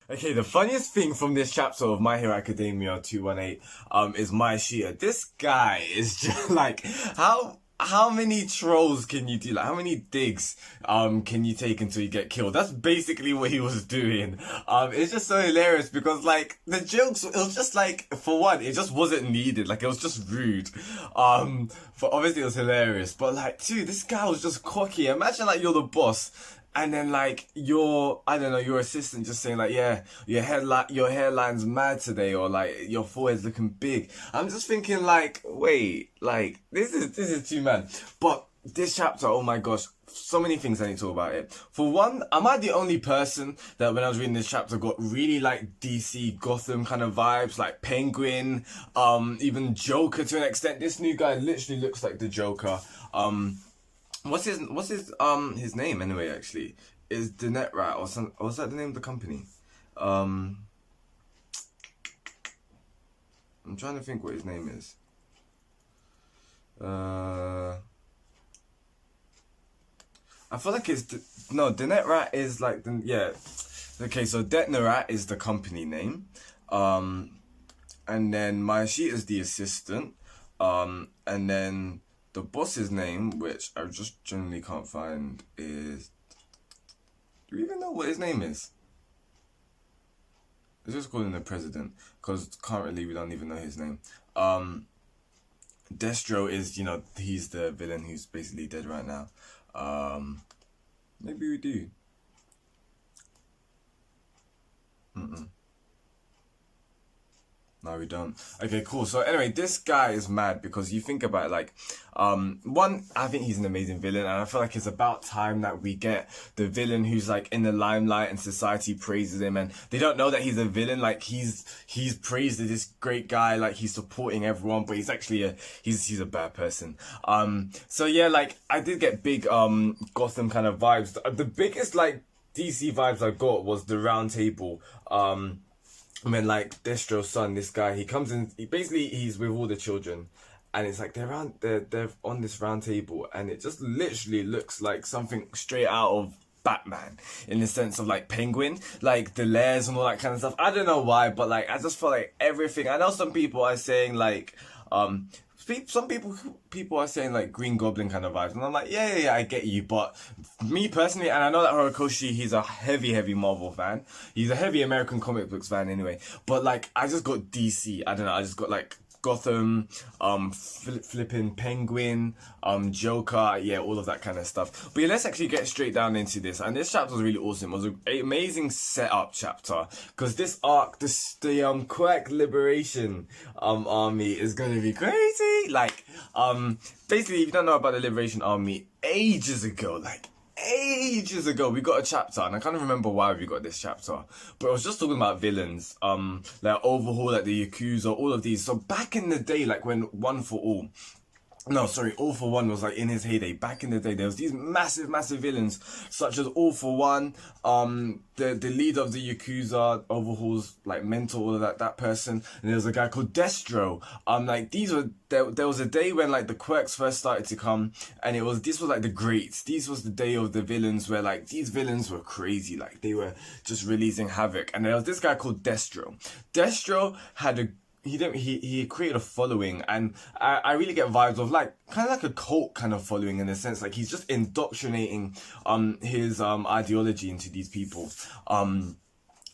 Okay, the funniest thing from this chapter of My Hero Academia 218 is my Shia. This guy is just like how many trolls can you do? Like how many digs can you take until you get killed? That's basically what he was doing. It's just so hilarious because like the jokes, it was just like, for one, it just wasn't needed. Like it was just rude. For obviously it was hilarious, but like two, this guy was just cocky. Imagine like you're the boss. And then like I don't know, your assistant just saying like, yeah, your hairline's mad today, or like your forehead's looking big. I'm just thinking like, wait, like this is too mad. But this chapter, oh my gosh, so many things I need to talk about it. For one, am I the only person that when I was reading this chapter got really like DC Gotham kind of vibes, like Penguin, even Joker to an extent. This new guy literally looks like the Joker. What's his name anyway? Actually, is the Net Rat or some? Or was that the name of the company? I'm trying to think what his name is. I feel like it's the Net Rat is like the yeah. Okay, so Detnerat is the company name, and then Mayashi is the assistant, and then the boss's name, which I just generally can't find, is... Do we even know what his name is? Let's just call him the president, because currently we don't even know his name. Destro is, he's the villain who's basically dead right now. Maybe we do. No, we don't. Okay, cool. So anyway, this guy is mad because you think about it, like, one, I think he's an amazing villain, and I feel like it's about time that we get the villain who's like in the limelight and society praises him, and they don't know that he's a villain. Like he's praised as this great guy, like he's supporting everyone, but he's actually he's a bad person. So yeah, like I did get big Gotham kind of vibes. The biggest like DC vibes I got was the round table. When like Destro's son, this guy, he comes in, he's with all the children, and it's like they're on this round table, and it just literally looks like something straight out of Batman, in the sense of like Penguin, like the layers and all that kind of stuff. I don't know why, but like I just felt like everything. I know some people are saying like some people are saying like Green Goblin kind of vibes, and I'm like, yeah, I get you, but me personally, and I know that Horikoshi, he's a heavy Marvel fan, he's a heavy American comic books fan anyway, but like I just got DC, I don't know, I just got like Gotham, flipping Penguin, Joker, yeah, all of that kind of stuff. But yeah, let's actually get straight down into this. And this chapter was really awesome. It was an amazing setup chapter, because this arc, the QUIRK Liberation Army is gonna be crazy. Like, basically, if you don't know about the Liberation Army, ages ago, we got a chapter, and I can't remember why we got this chapter, but it was just talking about villains, like Overhaul, like the Yakuza, all of these. So back in the day, like when All For One was like in his heyday. Back in the day, there was these massive villains, such as All For One, the leader of the Yakuza, Overhaul's like mentor, all of that person, and there was a guy called Destro. Like there was a day when like the quirks first started to come, and this was like the greats. This was the day of the villains, where like these villains were crazy, like they were just releasing havoc. And there was this guy called Destro. Destro had he created a following, and I really get vibes of like kind of like a cult kind of following, in a sense, like he's just indoctrinating his ideology into these people. And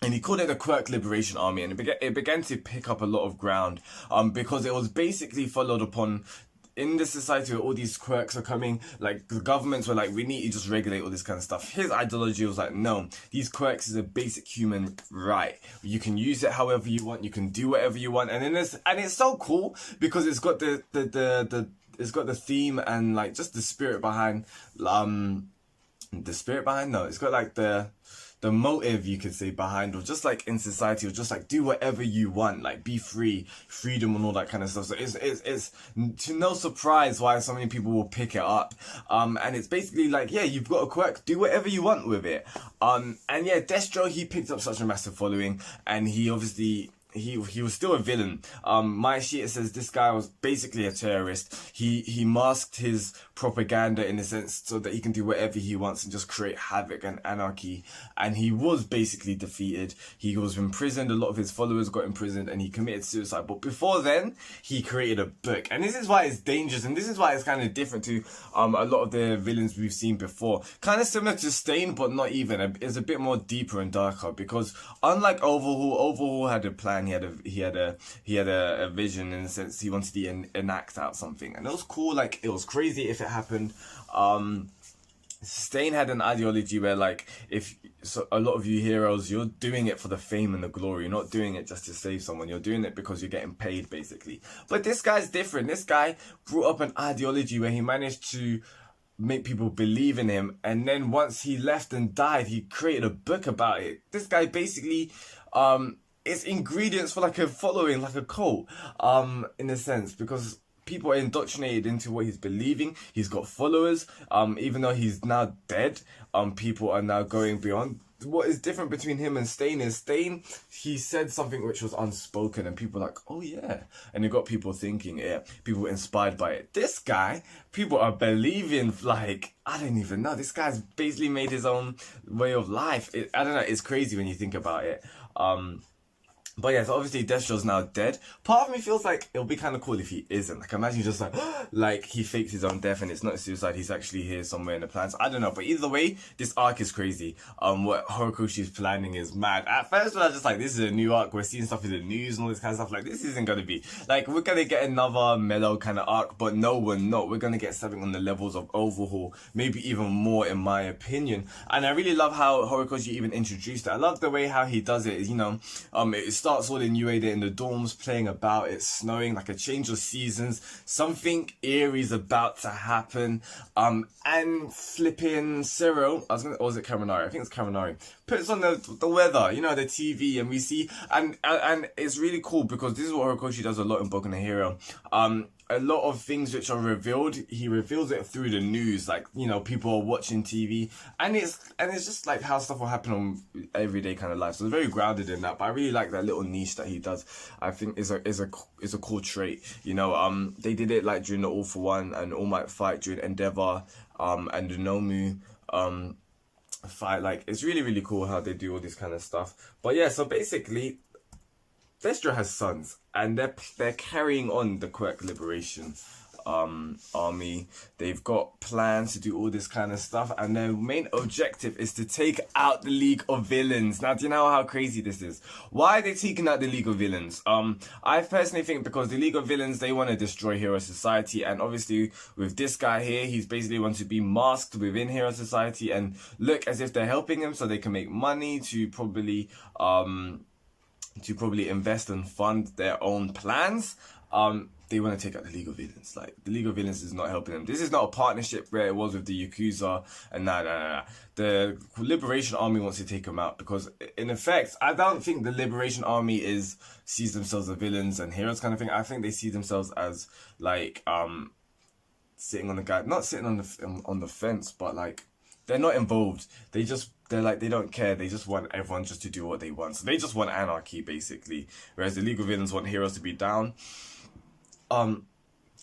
he called it the QUIRK Liberation Army, and it began to pick up a lot of ground, because it was basically followed upon in the society where all these quirks are coming. Like the governments were like, we need to just regulate all this kind of stuff. His ideology was like, no, these quirks is a basic human right. You can use it however you want. You can do whatever you want. And it's so cool because it's got it's got the theme and like just the spirit behind it's got like the motive, you could say, behind, or just like in society, or just like do whatever you want, like be free, freedom and all that kind of stuff. So it's to no surprise why so many people will pick it up. And it's basically like, yeah, you've got a quirk, do whatever you want with it. And yeah, Destro, he picked up such a massive following, and he obviously he was still a villain. My sheet says this guy was basically a terrorist. He masked his propaganda in a sense so that he can do whatever he wants and just create havoc and anarchy. And he was basically defeated. He was imprisoned. A lot of his followers got imprisoned, and he committed suicide. But before then, he created a book, and this is why it's dangerous, and this is why it's kind of different to a lot of the villains we've seen before. Kind of similar to Stain, but not even. It's a bit more deeper and darker, because unlike Overhaul had a plan. He had a vision, in a sense. He wanted to enact out something, and it was cool. Like, it was crazy if it happened. Stain had an ideology where, like, a lot of you heroes, you're doing it for the fame and the glory. You're not doing it just to save someone. You're doing it because you're getting paid, basically. But this guy's different. This guy brought up an ideology where he managed to make people believe in him, and then once he left and died, he created a book about it. This guy basically it's ingredients for like a following, like a cult, in a sense, because people are indoctrinated into what he's believing. He's got followers. Even though he's now dead, people are now going beyond. What is different between him and Stain is Stain, he said something which was unspoken, and people are like, oh yeah, and it got people thinking, yeah, people were inspired by it. This guy, people are believing, like, I don't even know. This guy's basically made his own way of life. I don't know. It's crazy when you think about it. But yeah, so obviously Destro's now dead. Part of me feels like it'll be kind of cool if he isn't. Like, imagine just like he faked his own death and it's not a suicide. He's actually here somewhere in the plans. I don't know. But either way, this arc is crazy. What Horikoshi's planning is mad. At first, when I was just like, this is a new arc. We're seeing stuff in the news and all this kind of stuff. Like, this isn't going to be. Like, we're going to get another mellow kind of arc. But no, we're not. We're going to get something on the levels of Overhaul. Maybe even more, in my opinion. And I really love how Horikoshi even introduced it. I love the way how he does it. You know, it starts all in UA, they're in the dorms playing about, it's snowing, like a change of seasons, something eerie's about to happen, and flipping Cyril, or was it Kaminari? I think it's Kaminari, puts on the weather, you know, the TV, and we see, and it's really cool because this is what Horikoshi does a lot in Boku no Hero. A lot of things which are revealed, he reveals it through the news, like, you know, people are watching TV, and it's just like how stuff will happen on everyday kind of life. So it's very grounded in that. But I really like that little niche that he does. I think is a cool trait. You know, they did it like during the All for One and All Might fight during Endeavor, and the Nomu fight. Like, it's really, really cool how they do all this kind of stuff. But yeah, so basically, Destro has sons, and they're carrying on the QUIRK Liberation army. They've got plans to do all this kind of stuff, and their main objective is to take out the League of Villains. Now, do you know how crazy this is? Why are they taking out the League of Villains? I personally think because the League of Villains, they want to destroy Hero Society, and obviously with this guy here, he's basically wants to be masked within Hero Society and look as if they're helping him so they can make money to probably invest and fund their own plans. They want to take out the League of Villains. Like, the League of Villains is not helping them. This is not a partnership where it was with the Yakuza, and nah. The Liberation Army wants to take them out because, in effect, I don't think the Liberation Army sees themselves as villains and heroes kind of thing. I think they see themselves as, like, sitting on the fence, but, like, they're not involved. They're like, they don't care. They just want everyone just to do what they want. So they just want anarchy, basically. Whereas the League of Villains want heroes to be down.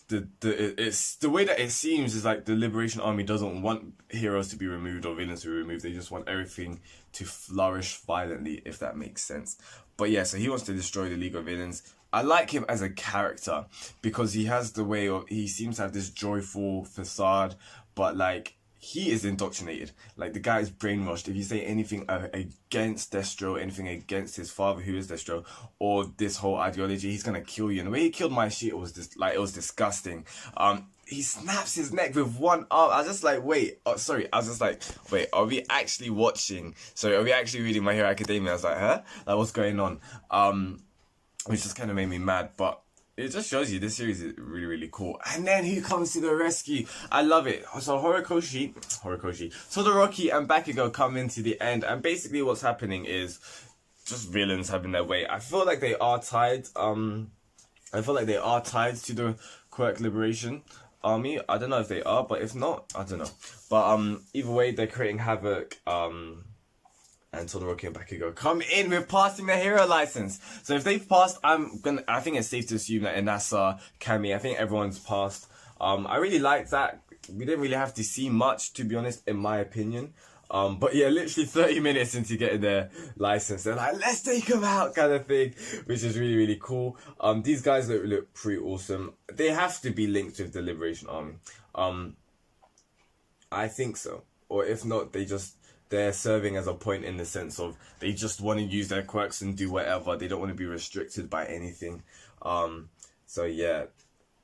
It's the way that it seems is like the Liberation Army doesn't want heroes to be removed or villains to be removed. They just want everything to flourish violently, if that makes sense. But yeah, so he wants to destroy the League of Villains. I like him as a character because he has the way of, he seems to have this joyful facade, but like, he is indoctrinated. Like, the guy is brainwashed. If you say anything against Destro, anything against his father, who is Destro, or this whole ideology, he's gonna kill you. And the way he killed my shit was just like, it was disgusting. He snaps his neck with one arm. I was just like, wait, are we actually watching? Sorry, are we actually reading My Hero Academia? I was like, huh? Like, what's going on? Which just kind of made me mad, but it just shows you this series is really, really cool. And then he comes to the rescue. I love it. So Horikoshi, Todoroki and Bakugou come into the end. And basically what's happening is just villains having their way. I feel like they are tied. To the QUIRK Liberation Army. I don't know if they are, but if not, I don't know. But either way, they're creating havoc. and Todoroki and Bakugou come in with passing their hero license. So if they've passed, I think it's safe to assume that Inasa, Kami, I think everyone's passed. I really like that. We didn't really have to see much, to be honest, in my opinion. But yeah, literally 30 minutes into getting their license, they're like, let's take them out, kind of thing, which is really, really cool. These guys look pretty awesome. They have to be linked with the Liberation Army. I think so. Or if not, they're serving as a point in the sense of they just want to use their quirks and do whatever. They don't want to be restricted by anything. So yeah.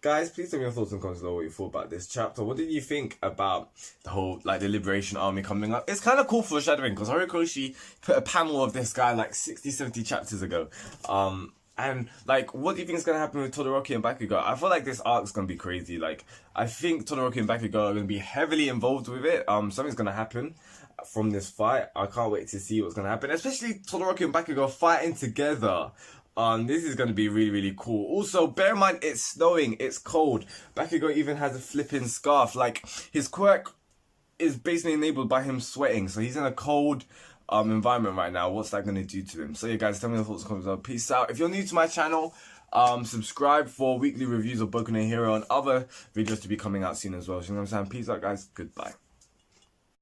Guys, please tell me your thoughts and comments below what you thought about this chapter. What did you think about the whole, like, the Liberation Army coming up? It's kind of cool foreshadowing, because Horikoshi put a panel of this guy like 60, 70 chapters ago. And, like, what do you think is going to happen with Todoroki and Bakugou? I feel like this arc's going to be crazy. Like, I think Todoroki and Bakugou are going to be heavily involved with it. Something's going to happen from this fight. I can't wait to see what's going to happen. Especially Todoroki and Bakugou fighting together. This is going to be really, really cool. Also, bear in mind, it's snowing, it's cold. Bakugou even has a flipping scarf. Like, his quirk is basically enabled by him sweating. So he's in a cold environment right now. What's that going to do to him? So yeah, guys, tell me your thoughts and comments below. Peace out. If you're new to my channel, subscribe for weekly reviews of Boku no Hero and other videos to be coming out soon as well. So you know what I'm saying? Peace out, guys. Goodbye.